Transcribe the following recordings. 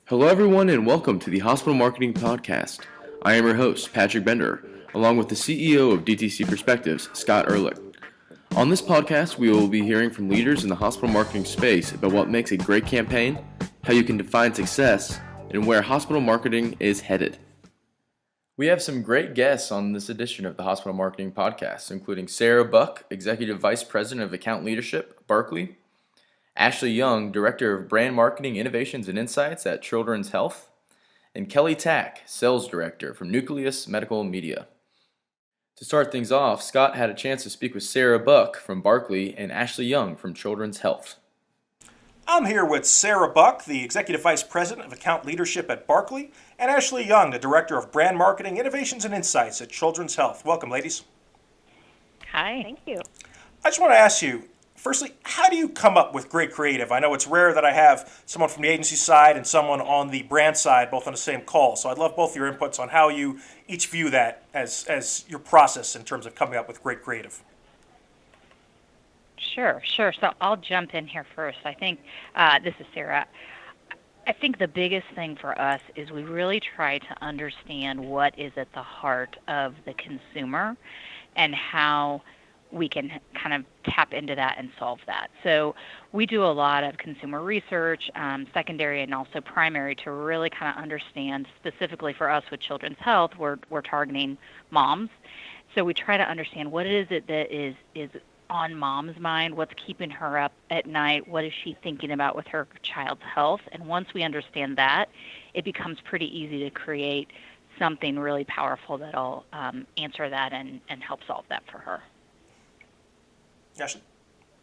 Hello, everyone, and welcome to the Hospital Marketing Podcast. I am your host, Patrick Bender, along with the CEO of DTC Perspectives, Scott Ehrlich. On this podcast, we will be hearing from leaders in the hospital marketing space about what makes a great campaign, how you can define success, and where hospital marketing is headed. We have some great guests on this edition of the Hospital Marketing Podcast, including Sara Buck, Executive Vice President of Account Leadership, Barkley, Ashley Young, Director of Brand Marketing, Innovations, and Insights at Children's Health, and Kelly Tkac, Sales Director from Nucleus Medical Media. To start things off, Scott had a chance to speak with Sara Buck from Barkley and Ashley Young from Children's Health. I'm here with Sara Buck, the Executive Vice President of Account Leadership at Barkley, and Ashley Young, the Director of Brand Marketing, Innovations, and Insights at Children's Health. Welcome, ladies. Hi. Thank you. I just want to ask you, firstly, how do you come up with great creative? I know it's rare that I have someone from the agency side and someone on the brand side both on the same call, so I'd love both your inputs on how you each view that as your process in terms of coming up with great creative. Sure. So I'll jump in here first. I think, this is Sara. I think the biggest thing for us is we really try to understand what is at the heart of the consumer and how we can kind of tap into that and solve that. So we do a lot of consumer research, secondary and also primary, to really kind of understand, specifically for us with Children's Health, we're targeting moms. So we try to understand what is it that is on mom's mind, what's keeping her up at night, what is she thinking about with her child's health. And once we understand that, it becomes pretty easy to create something really powerful that'll answer that and help solve that for her. Yes. I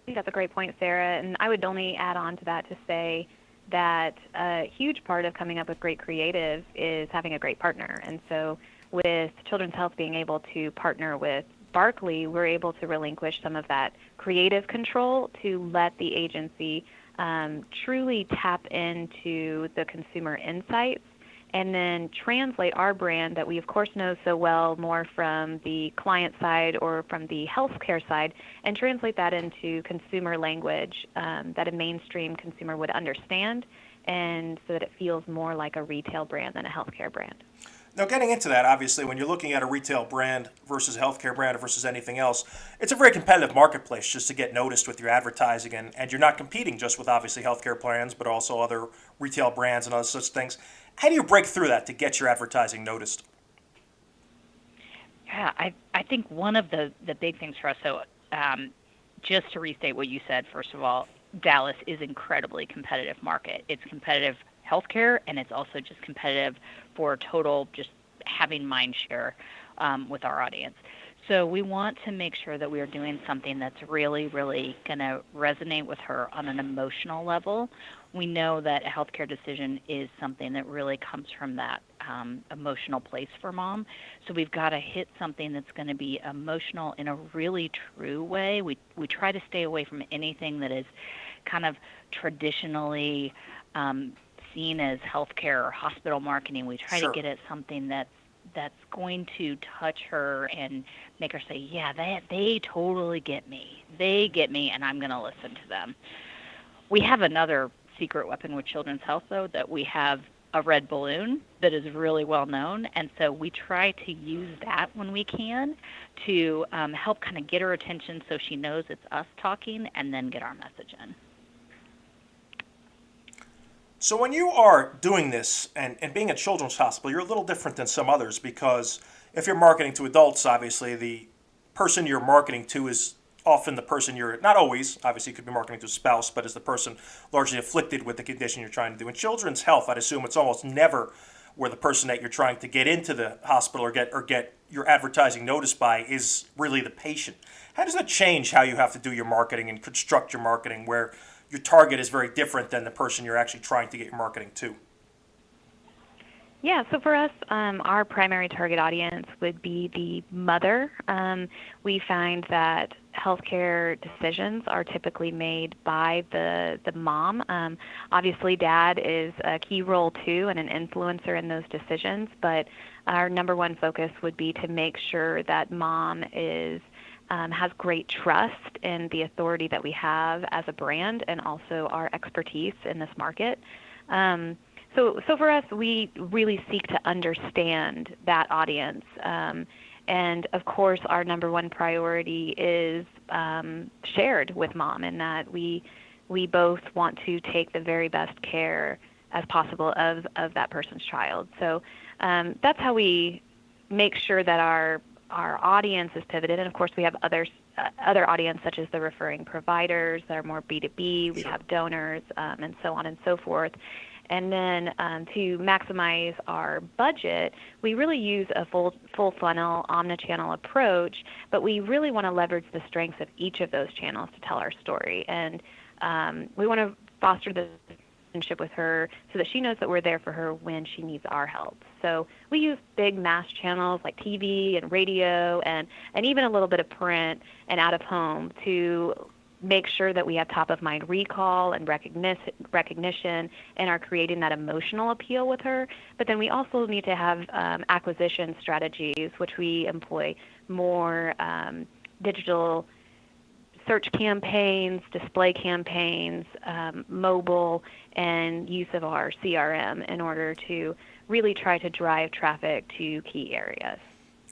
think that's a great point, Sara, and I would only add on to that to say that a huge part of coming up with great creative is having a great partner. And so with Children's Health being able to partner with Barkley, we're able to relinquish some of that creative control to let the agency truly tap into the consumer insights and then translate our brand that we, of course, know so well more from the client side or from the healthcare side, and translate that into consumer language that a mainstream consumer would understand, and so that it feels more like a retail brand than a healthcare brand. Now, getting into that, obviously, when you're looking at a retail brand versus a healthcare brand versus anything else, it's a very competitive marketplace just to get noticed with your advertising, and you're not competing just with, obviously, healthcare brands, but also other retail brands and other such things. How do you break through that to get your advertising noticed? Yeah, I think one of the big things for us, so just to restate what you said, first of all, Dallas is incredibly competitive market. It's competitive healthcare, and it's also just competitive for total just having mind share with our audience. So we want to make sure that we are doing something that's really, really going to resonate with her on an emotional level. We know that a healthcare decision is something that really comes from that emotional place for mom. So we've got to hit something that's going to be emotional in a really true way. We try to stay away from anything that is kind of traditionally seen as healthcare or hospital marketing. We try Sure. to get at something that's going to touch her and make her say, yeah, they totally get me. They get me, and I'm going to listen to them. We have another secret weapon with Children's Health, though, that we have a red balloon that is really well known, and so we try to use that when we can to help kind of get her attention so she knows it's us talking, and then get our message in. So when you are doing this and being a children's hospital, you're a little different than some others, because if you're marketing to adults, obviously the person you're marketing to is often the person you're, not always, obviously you could be marketing to a spouse, but is the person largely afflicted with the condition you're trying to do. In children's health, I'd assume it's almost never where the person that you're trying to get into the hospital or get your advertising noticed by is really the patient. How does that change how you have to do your marketing and construct your marketing, where your target is very different than the person you're actually trying to get your marketing to? Yeah, so for us, our primary target audience would be the mother. We find that healthcare decisions are typically made by the mom. Obviously, dad is a key role too and an influencer in those decisions, but our number one focus would be to make sure that mom is has great trust in the authority that we have as a brand and also our expertise in this market. So for us, we really seek to understand that audience. And of course, our number one priority is shared with mom, in that we both want to take the very best care as possible of that person's child. So that's how we make sure that our audience is pivoted. And of course, we have other audience, such as the referring providers that are more B2B. We have donors, and so on and so forth. And then to maximize our budget, we really use a full funnel, omnichannel approach, but we really want to leverage the strengths of each of those channels to tell our story. And we want to foster the relationship with her so that she knows that we're there for her when she needs our help. So we use big mass channels like TV and radio and even a little bit of print and out of home to make sure that we have top of mind recall and recognition and are creating that emotional appeal with her. But then we also need to have acquisition strategies, which we employ more digital search campaigns, display campaigns, mobile, and use of our CRM in order to really try to drive traffic to key areas.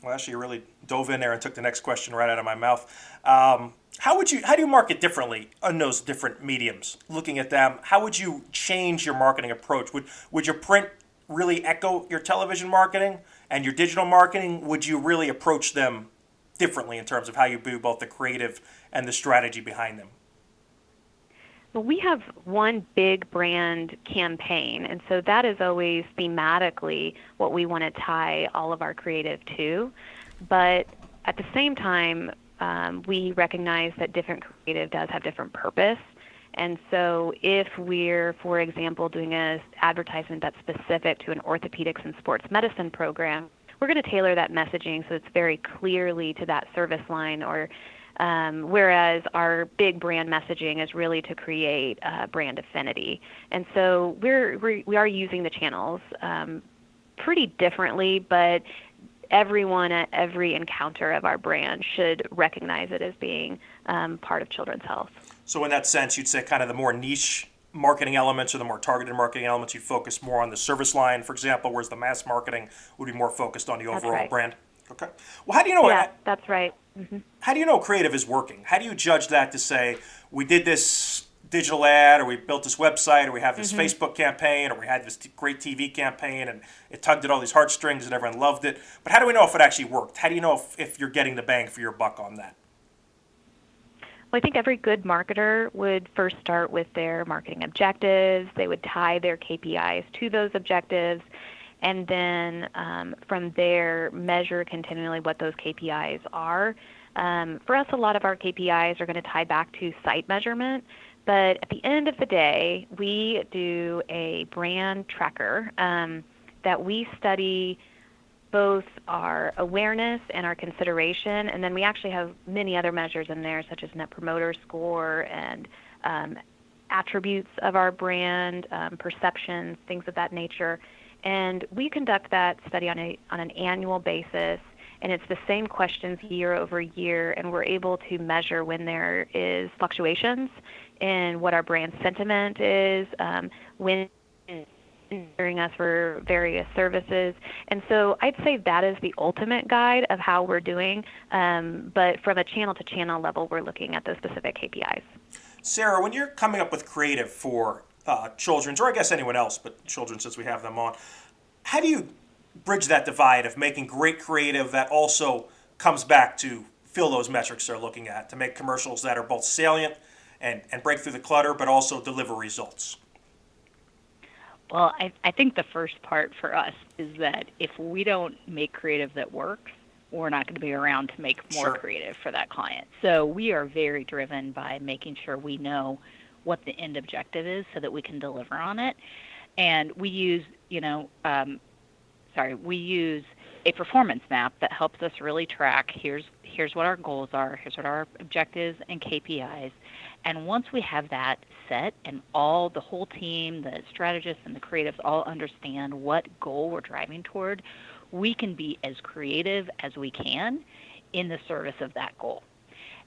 Well, actually, you really dove in there and took the next question right out of my mouth. How do you market differently on those different mediums? Looking at them, how would you change your marketing approach? Would your print really echo your television marketing, and your digital marketing? Would you really approach them differently in terms of how you do both the creative and the strategy behind them? Well, we have one big brand campaign, and so that is always thematically what we want to tie all of our creative to. But at the same time, we recognize that different creative does have different purpose. And so if we're, for example, doing an advertisement that's specific to an orthopedics and sports medicine program, we're going to tailor that messaging so it's very clearly to that service line, or whereas our big brand messaging is really to create brand affinity. And so we are using the channels pretty differently, but everyone at every encounter of our brand should recognize it as being part of children's health. So in that sense, you'd say kind of the more niche marketing elements or the more targeted marketing elements, you'd focus more on the service line, for example, whereas the mass marketing would be more focused on the overall right. brand. Okay. Well, how do you know? Yeah, that's right. Mm-hmm. How do you know creative is working? How do you judge that to say we did this digital ad, or we built this website, or we have this Facebook campaign, or we had this great TV campaign, and it tugged at all these heartstrings and everyone loved it? But how do we know if it actually worked? How do you know if you're getting the bang for your buck on that? Well, I think every good marketer would first start with their marketing objectives. They would tie their KPIs to those objectives, and then from there measure continually what those KPIs are. For us, a lot of our KPIs are going to tie back to site measurement, but at the end of the day, we do a brand tracker that we study both our awareness and our consideration, and then we actually have many other measures in there, such as Net Promoter Score and attributes of our brand, perceptions, things of that nature. And we conduct that study on an annual basis, and it's the same questions year over year, and we're able to measure when there is fluctuations in what our brand sentiment is, when considering us for various services. And so I'd say that is the ultimate guide of how we're doing, but from a channel-to-channel level, we're looking at those specific KPIs. Sara, when you're coming up with creative for children's, or I guess anyone else, but children since we have them on, how do you bridge that divide of making great creative that also comes back to fill those metrics they're looking at, to make commercials that are both salient and break through the clutter, but also deliver results? Well, I think the first part for us is that if we don't make creative that works, we're not going to be around to make more creative for that client. So we are very driven by making sure we know what the end objective is so that we can deliver on it. And we use, we use a performance map that helps us really track, here's what our goals are, here's what our objectives and KPIs. And once we have that set and the whole team, the strategists and the creatives all understand what goal we're driving toward, we can be as creative as we can in the service of that goal.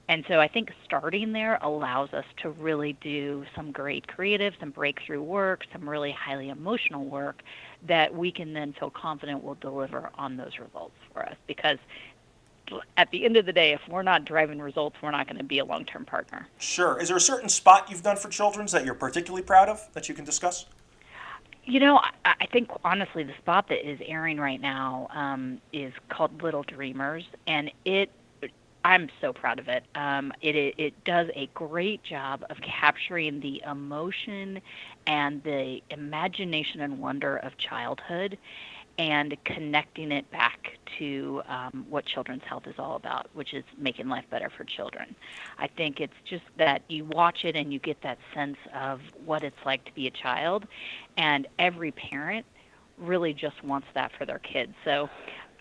And so I think starting there allows us to really do some great creative, some breakthrough work, some really highly emotional work that we can then feel confident will deliver on those results for us. Because at the end of the day, if we're not driving results, we're not going to be a long-term partner. Sure. Is there a certain spot you've done for children's that you're particularly proud of that you can discuss? I think honestly the spot that is airing right now is called Little Dreamers, and I'm so proud of it. It does a great job of capturing the emotion and the imagination and wonder of childhood and connecting it back to what children's health is all about, which is making life better for children. I think it's just that you watch it and you get that sense of what it's like to be a child, and every parent really just wants that for their kids. So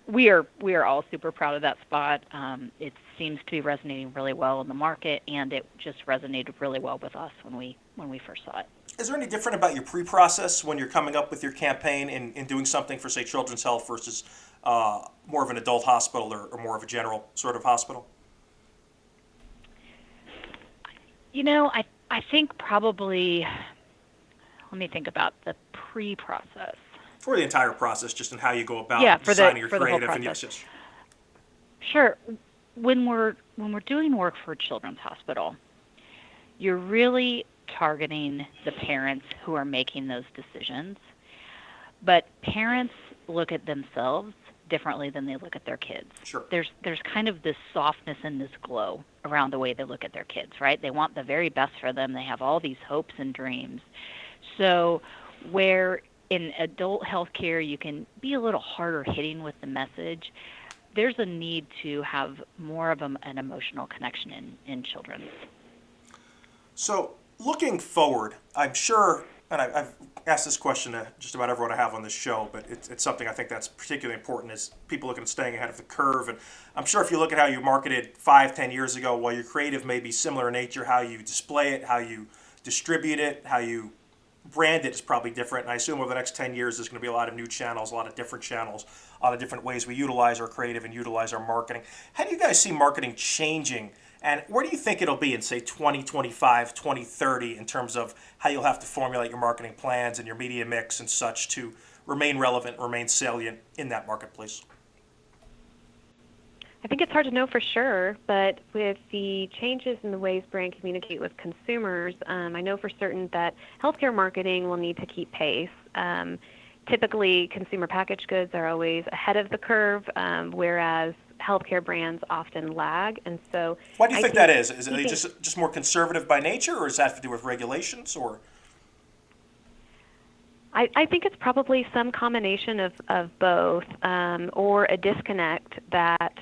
we are all super proud of that spot. It seems to be resonating really well in the market, and it just resonated really well with us when we first saw it. Is there any different about your pre-process when you're coming up with your campaign and doing something for, say, children's health versus more of an adult hospital or more of a general sort of hospital? I think probably, let me think about the pre-process. For the entire process, just in how you go about designing your creative. And yes. Sure. When we're doing work for a children's hospital, you're really targeting the parents who are making those decisions. But parents look at themselves differently than they look at their kids. Sure. There's kind of this softness and this glow around the way they look at their kids, right? They want the very best for them. They have all these hopes and dreams. So where in adult healthcare you can be a little harder hitting with the message, there's a need to have more of an emotional connection in children. So looking forward, I'm sure, and I've asked this question to just about everyone I have on this show, but it's something I think that's particularly important is people looking at staying ahead of the curve. And I'm sure if you look at how you marketed 5-10 years ago, while your creative may be similar in nature, how you display it, how you distribute it, how you brand it is probably different. And I assume over the next 10 years, there's going to be a lot of new channels, a lot of different channels, a lot of different ways we utilize our creative and utilize our marketing. How do you guys see marketing changing? And where do you think it'll be in, say, 2025, 2030 in terms of how you'll have to formulate your marketing plans and your media mix and such to remain relevant, remain salient in that marketplace? I think it's hard to know for sure, but with the changes in the ways brands communicate with consumers, I know for certain that healthcare marketing will need to keep pace. Typically, consumer packaged goods are always ahead of the curve, whereas healthcare brands often lag. And so, why do you think that is? Is it just more conservative by nature, or does that have to do with regulations, or? I think it's probably some combination of both, or a disconnect that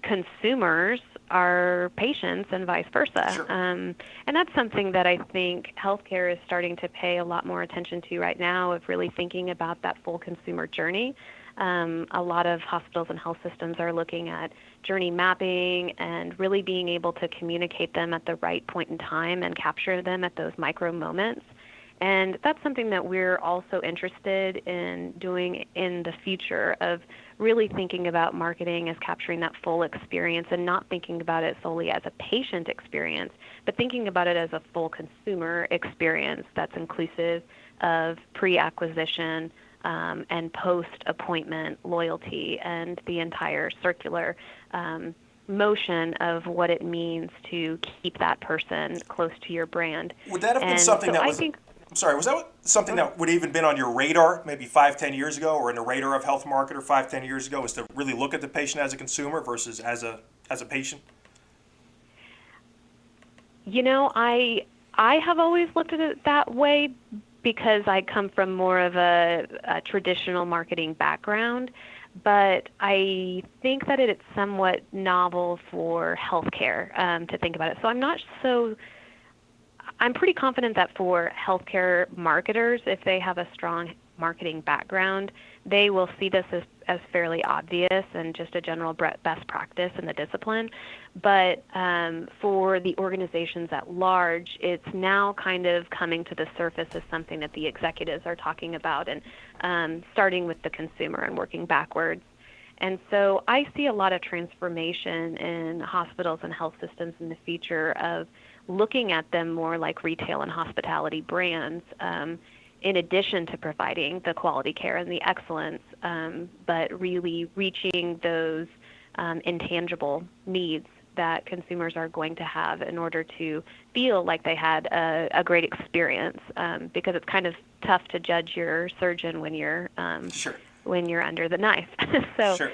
consumers are patients and vice versa. Sure. And that's something that I think healthcare is starting to pay a lot more attention to right now, of really thinking about that full consumer journey. A lot of hospitals and health systems are looking at journey mapping and really being able to communicate them at the right point in time and capture them at those micro moments. And that's something that we're also interested in doing in the future, of really thinking about marketing as capturing that full experience and not thinking about it solely as a patient experience, but thinking about it as a full consumer experience that's inclusive of pre-acquisition and post-appointment loyalty and the entire circular motion of what it means to keep that person close to your brand. Would that have been something that was... was that something that would have even been on your radar maybe 5-10 years ago, or in the radar of health marketer 5-10 years ago, is to really look at the patient as a consumer versus as a patient? I have always looked at it that way because I come from more of a traditional marketing background, but I think that it's somewhat novel for healthcare to think about it. So I'm pretty confident that for healthcare marketers, if they have a strong marketing background, they will see this as fairly obvious and just a general best practice in the discipline. But for the organizations at large, it's now kind of coming to the surface as something that the executives are talking about, and starting with the consumer and working backwards. And so I see a lot of transformation in hospitals and health systems in the future of looking at them more like retail and hospitality brands, in addition to providing the quality care and the excellence, but really reaching those intangible needs that consumers are going to have in order to feel like they had a great experience, because it's kind of tough to judge your surgeon when you're Sure. when you're under the knife. so Sure.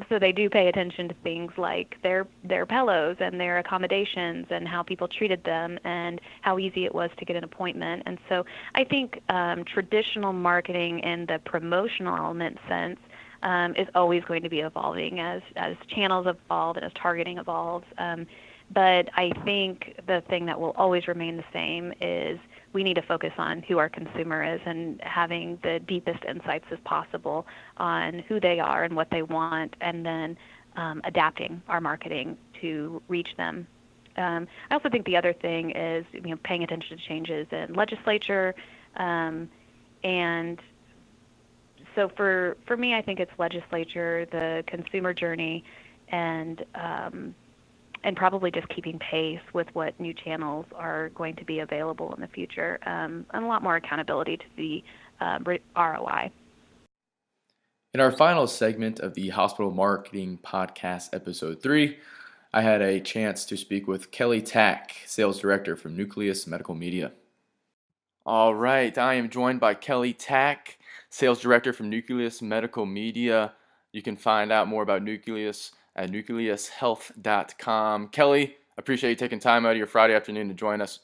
so they do pay attention to things like their pillows and their accommodations and how people treated them and how easy it was to get an appointment. And so I think traditional marketing in the promotional element sense is always going to be evolving as channels evolve and as targeting evolves. But I think the thing that will always remain the same is we need to focus on who our consumer is and having the deepest insights as possible on who they are and what they want, and then adapting our marketing to reach them. I also think the other thing is paying attention to changes in legislature, and so for me, I think it's legislature, the consumer journey, and probably just keeping pace with what new channels are going to be available in the future, and a lot more accountability to the ROI. In our final segment of the Hospital Marketing Podcast, Episode 3, I had a chance to speak with Kelly Tkac, Sales Director from Nucleus Medical Media. All right, I am joined by Kelly Tkac, Sales Director from Nucleus Medical Media. You can find out more about Nucleus at nucleushealth.com. Kelly, appreciate you taking time out of your Friday afternoon to join us.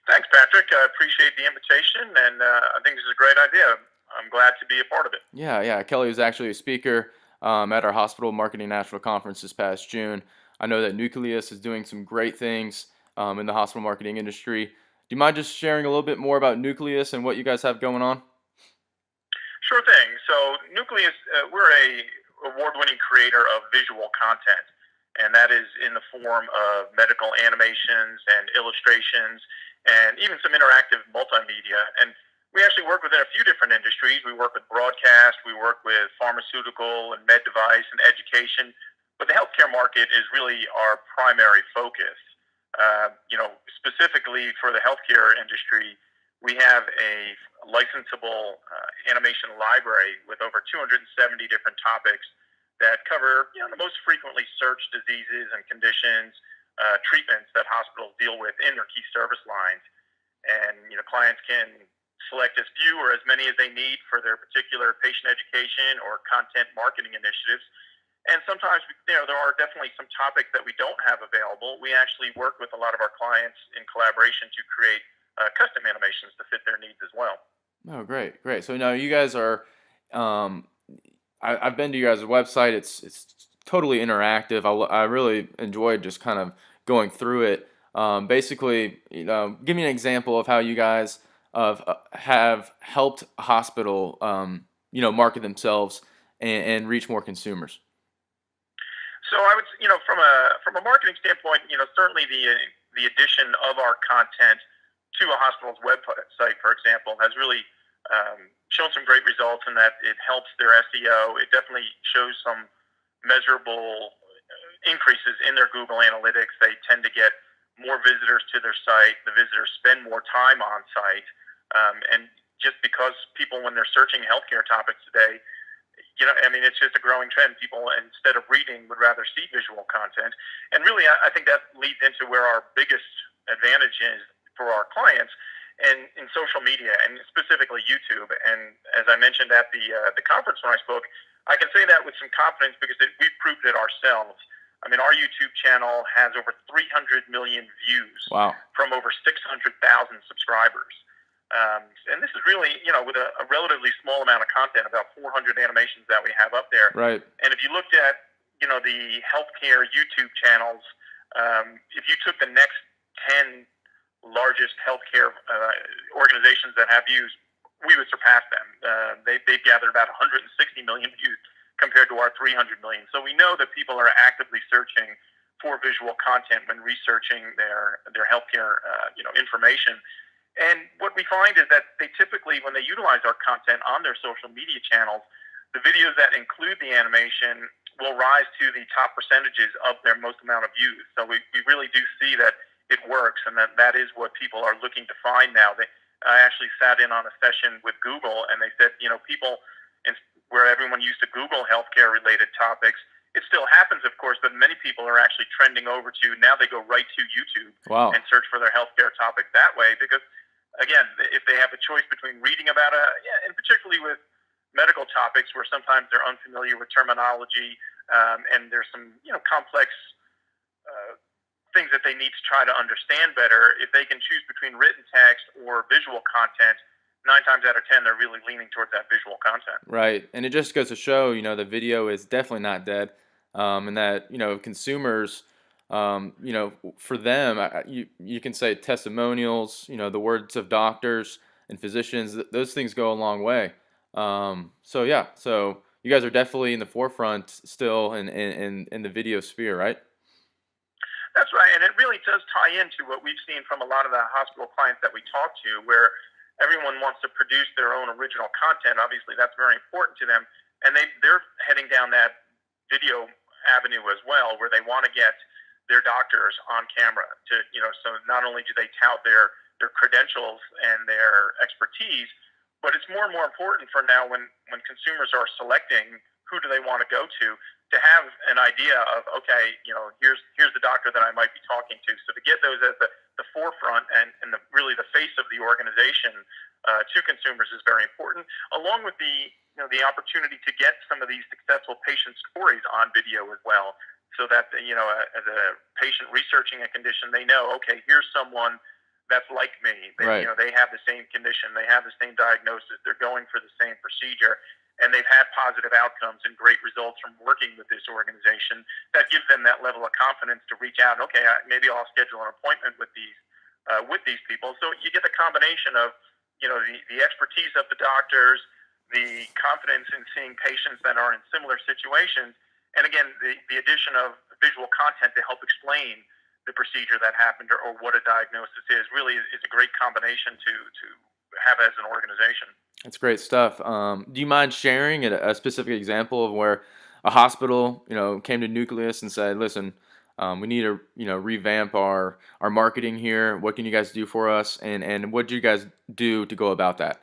Thanks, Patrick. I appreciate the invitation, and I think this is a great idea. I'm glad to be a part of it. Yeah. Kelly was actually a speaker at our Hospital Marketing National Conference this past June. I know that Nucleus is doing some great things in the hospital marketing industry. Do you mind just sharing a little bit more about Nucleus and what you guys have going on? Sure thing. So Nucleus, we're a award-winning creator of visual content, and that is in the form of medical animations and illustrations and even some interactive multimedia. And we actually work within a few different industries. We work with broadcast, we work with pharmaceutical and med device and education, but the healthcare market is really our primary focus. Specifically for the healthcare industry, we have a licensable animation library with over 270 different topics that cover the most frequently searched diseases and conditions, treatments that hospitals deal with in their key service lines. And clients can select as few or as many as they need for their particular patient education or content marketing initiatives. And sometimes there are definitely some topics that we don't have available. We actually work with a lot of our clients in collaboration to create custom animations to fit their needs as well. Oh, great. So now you guys are, I've been to your guys' website. It's totally interactive. I really enjoyed just kind of going through it. Basically, give me an example of how you guys have helped a hospital, market themselves and reach more consumers. So I would, from a marketing standpoint, certainly the addition of our content to a hospital's website, for example, has really shown some great results in that it helps their SEO. It definitely shows some measurable increases in their Google Analytics. They tend to get more visitors to their site. The visitors spend more time on site. And just because people, when they're searching healthcare topics today, it's just a growing trend. People, instead of reading, would rather see visual content. And really, I think that leads into where our biggest advantage is for our clients and in social media, and specifically YouTube. And as I mentioned at the conference when I spoke, I can say that with some confidence because we've proved it ourselves. Our YouTube channel has over 300 million views. Wow. From over 600,000 subscribers. And this is really, with a relatively small amount of content, about 400 animations that we have up there. Right. And if you looked at, the healthcare YouTube channels, if you took the next 10 largest healthcare organizations that have views, we would surpass them. They've gathered about 160 million views compared to our 300 million. So we know that people are actively searching for visual content when researching their healthcare information. And what we find is that they typically, when they utilize our content on their social media channels, the videos that include the animation will rise to the top percentages of their most amount of views. So we really do see that it works, and that is what people are looking to find now. I actually sat in on a session with Google, and they said, people, where everyone used to Google healthcare-related topics, it still happens, of course, but many people are actually trending over to, now they go right to YouTube Wow. and search for their healthcare topic that way, because, again, if they have a choice between reading about and particularly with medical topics where sometimes they're unfamiliar with terminology, and there's some, complex things that they need to try to understand better, if they can choose between written text or visual content, 9 times out of 10, they're really leaning towards that visual content. Right, and it just goes to show, the video is definitely not dead, and that consumers, for them, you can say testimonials, the words of doctors and physicians, those things go a long way. So yeah, so you guys are definitely in the forefront still in the video sphere, right? That's right, and it really does tie into what we've seen from a lot of the hospital clients that we talk to, where everyone wants to produce their own original content. Obviously, that's very important to them, and they're heading down that video avenue as well, where they want to get their doctors on camera to, so not only do they tout their credentials and their expertise, but it's more and more important for now when consumers are selecting who do they want to go to have an idea of, okay, here's the doctor that I might be talking to. So to get those at the forefront and really the face of the organization to consumers is very important, along with the opportunity to get some of these successful patient stories on video as well, so that, as a patient researching a condition, they know, okay, here's someone that's like me. Right. They have the same condition, they have the same diagnosis, they're going for the same procedure, and they've had positive outcomes and great results from working with this organization. That gives them that level of confidence to reach out. Okay, maybe I'll schedule an appointment with these people. So you get the combination of, the expertise of the doctors, the confidence in seeing patients that are in similar situations, and again, the addition of visual content to help explain the procedure that happened or what a diagnosis is really is a great combination to have as an organization. That's great stuff. Do you mind sharing a specific example of where a hospital, came to Nucleus and said, "Listen, we need to, revamp our marketing here. What can you guys do for us?" And what do you guys do to go about that?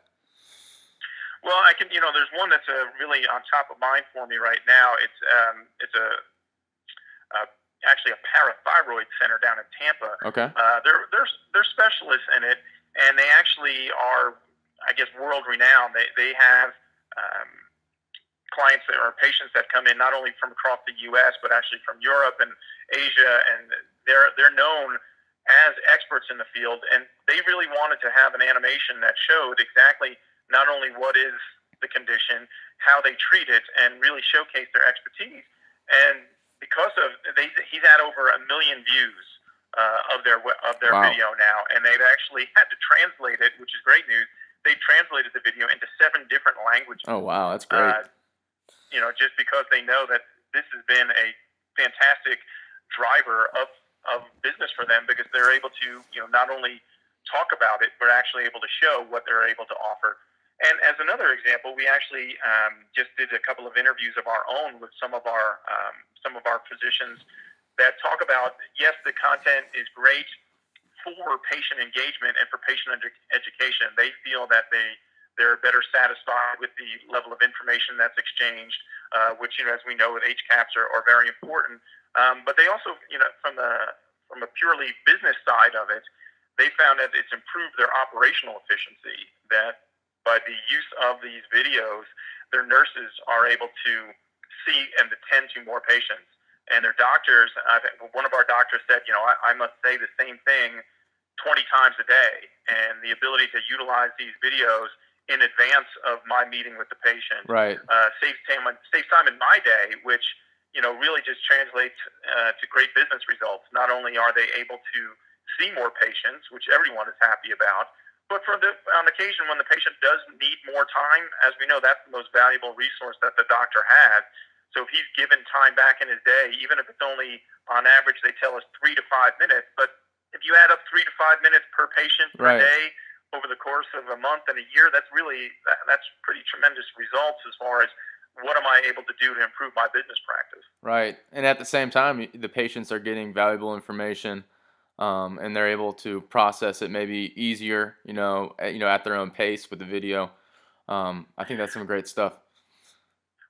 Well, I can, there's one that's really on top of mind for me right now. It's actually a parathyroid center down in Tampa. Okay. They're specialists in it, and they actually are, I guess, world renowned. They have clients that are patients that come in not only from across the U.S. but actually from Europe and Asia, and they're known as experts in the field. And they really wanted to have an animation that showed exactly not only what is the condition, how they treat it, and really showcase their expertise. And because of he's had over 1 million views of their Wow. video now, and they've actually had to translate it, which is great news. They translated the video into 7 different languages. Oh wow, that's great. Just because they know that this has been a fantastic driver of business for them, because they're able to, not only talk about it, but actually able to show what they're able to offer. And as another example, we actually just did a couple of interviews of our own with some of our physicians that talk about, yes, the content is great for patient engagement and for patient education. They feel that they're better satisfied with the level of information that's exchanged, which, as we know, with HCAPs are very important. But they also, from a purely business side of it, they found that it's improved their operational efficiency, that by the use of these videos, their nurses are able to see and attend to more patients. And their doctors, one of our doctors said, I must say the same thing 20 times a day. And the ability to utilize these videos in advance of my meeting with the patient Right. saves time in my day, which, really just translates to great business results. Not only are they able to see more patients, which everyone is happy about, but on occasion when the patient does need more time, as we know, that's the most valuable resource that the doctor has. So if he's given time back in his day, even if it's only, on average, they tell us 3 to 5 minutes, but if you add up 3 to 5 minutes per patient per Right. day over the course of a month and a year, that's pretty tremendous results as far as what am I able to do to improve my business practice? Right. And at the same time, the patients are getting valuable information, and they're able to process it maybe easier, at their own pace with the video. I think that's some great stuff.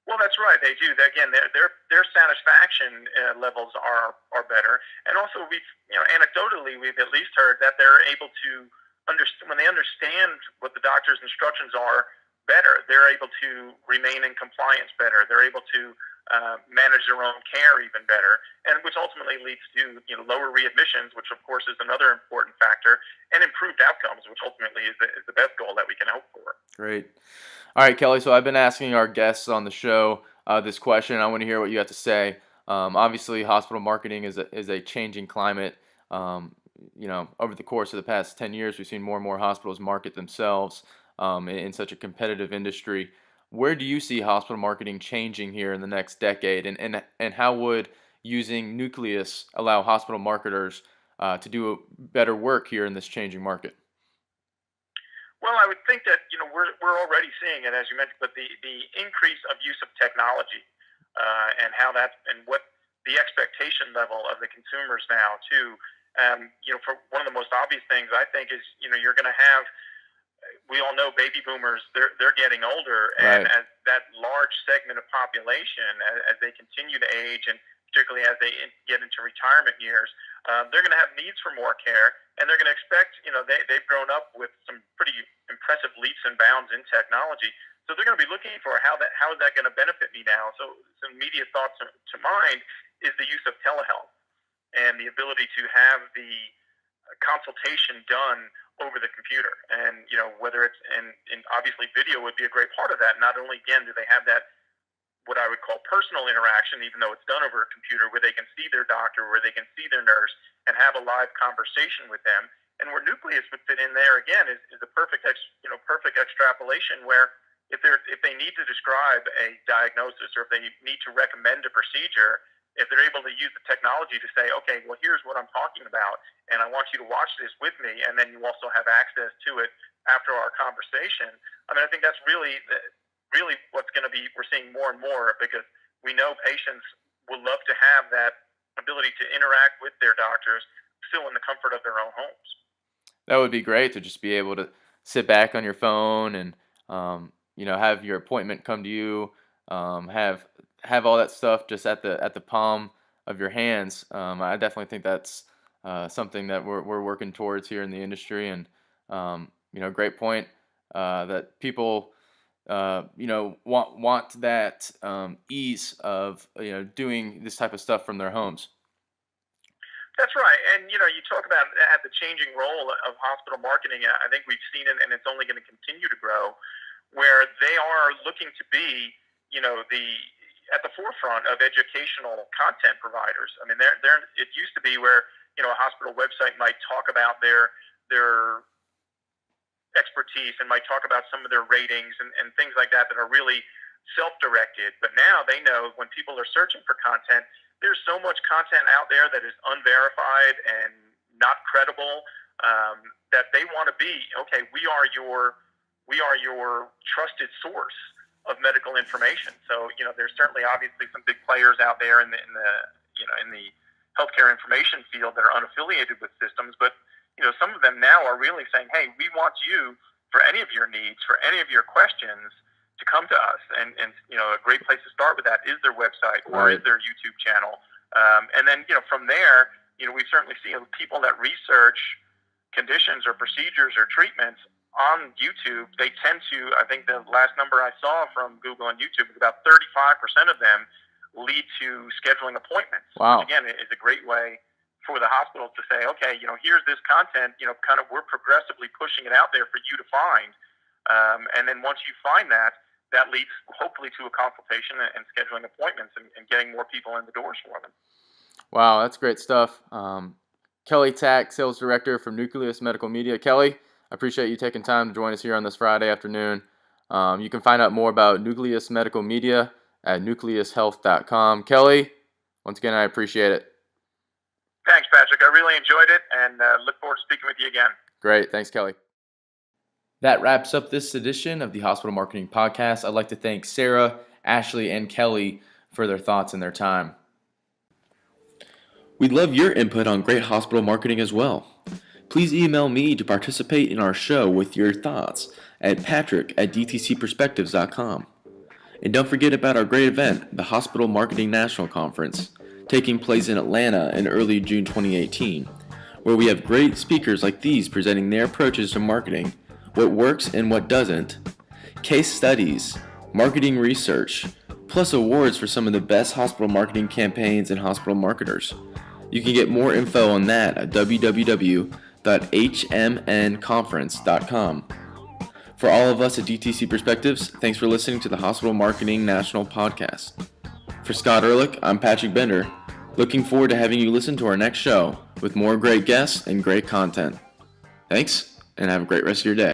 Well, that's right. They do. Again, their satisfaction levels are better, and also anecdotally we've at least heard that they're able to understand when they understand what the doctor's instructions are better. They're able to remain in compliance better. They're able to manage their own care even better, and which ultimately leads to lower readmissions, which of course is another important factor, and improved outcomes, which ultimately is the best goal that we can hope for. Great. All right, Kelly. So I've been asking our guests on the show this question. I want to hear what you have to say. Obviously, hospital marketing is a changing climate. Over the course of the past 10 years, we've seen more and more hospitals market themselves in such a competitive industry. Where do you see hospital marketing changing here in the next decade, and how would using Nucleus allow hospital marketers to do better work here in this changing market? Well, I would think that we're already seeing it, as you mentioned, but the increase of use of technology and how that and what the expectation level of the consumers now too. For one of the most obvious things I think is you're going to have. We all know baby boomers; they're getting older, and Right. as that large segment of population, as they continue to age, and particularly as they get into retirement years, they're going to have needs for more care, and they're going to expect. They've grown up with some pretty impressive leaps and bounds in technology, so they're going to be looking for how is that going to benefit me now. So some immediate thoughts to mind is the use of telehealth and the ability to have the consultation done over the computer, and whether it's and obviously video would be a great part of that. Not only again do they have that what I would call personal interaction, even though it's done over a computer, where they can see their doctor, where they can see their nurse, and have a live conversation with them. And where Nucleus would fit in there again is a perfect extrapolation where if they need to describe a diagnosis or if they need to recommend a procedure, if they're able to use the technology to say, okay, well, here's what I'm talking about, and I want you to watch this with me, and then you also have access to it after our conversation. I mean, I think that's really what's going to be, we're seeing more and more, because we know patients will love to have that ability to interact with their doctors still in the comfort of their own homes. That would be great to just be able to sit back on your phone and have your appointment come to you, have all that stuff just at the palm of your hands. I definitely think that's something that we're working towards here in the industry, and great point that people want that ease of doing this type of stuff from their homes. That's right. And, you talk about at the changing role of hospital marketing. I think we've seen it, and it's only going to continue to grow, where they are looking to be, at the forefront of educational content providers. I mean, it used to be where, a hospital website might talk about their expertise and might talk about some of their ratings and things like that are really self-directed. But now they know when people are searching for content, there's so much content out there that is unverified and not credible, that they want to be, okay, we are your trusted source of medical information. So, there's certainly obviously some big players out there in the healthcare information field that are unaffiliated with systems, but some of them now are really saying, hey, we want you for any of your needs, for any of your questions, to come to us. And a great place to start with that is their website or is their YouTube channel. And then, from there, we certainly see people that research conditions or procedures or treatments on YouTube. They tend to, I think the last number I saw from Google and YouTube is about 35% of them lead to scheduling appointments. Wow. Which again is a great way for the hospitals to say, okay, here's this content, kind of we're progressively pushing it out there for you to find. And then once you find that leads hopefully to a consultation and scheduling appointments and getting more people in the doors for them. Wow, that's great stuff. Kelly Tkac, Sales Director from Nucleus Medical Media. Kelly, I appreciate you taking time to join us here on this Friday afternoon. You can find out more about Nucleus Medical Media at nucleushealth.com. Kelly, once again, I appreciate it. Thanks, Patrick. I really enjoyed it, and look forward to speaking with you again. Great. Thanks, Kelly. That wraps up this edition of the Hospital Marketing Podcast. I'd like to thank Sara Ashley and Kelly for their thoughts and their time. We'd love your input on great hospital marketing as well. Please email me to participate in our show with your thoughts at patrick@dtcperspectives.com. And don't forget about our great event, the Hospital Marketing National Conference, taking place in Atlanta in early June 2018, where we have great speakers like these presenting their approaches to marketing, what works and what doesn't, case studies, marketing research, plus awards for some of the best hospital marketing campaigns and hospital marketers. You can get more info on that at www.hmnconference.com. For all of us at DTC Perspectives, thanks for listening to the Hospital Marketing National Podcast. For Scott Ehrlich, I'm Patrick Bender. Looking forward to having you listen to our next show with more great guests and great content. Thanks, and have a great rest of your day.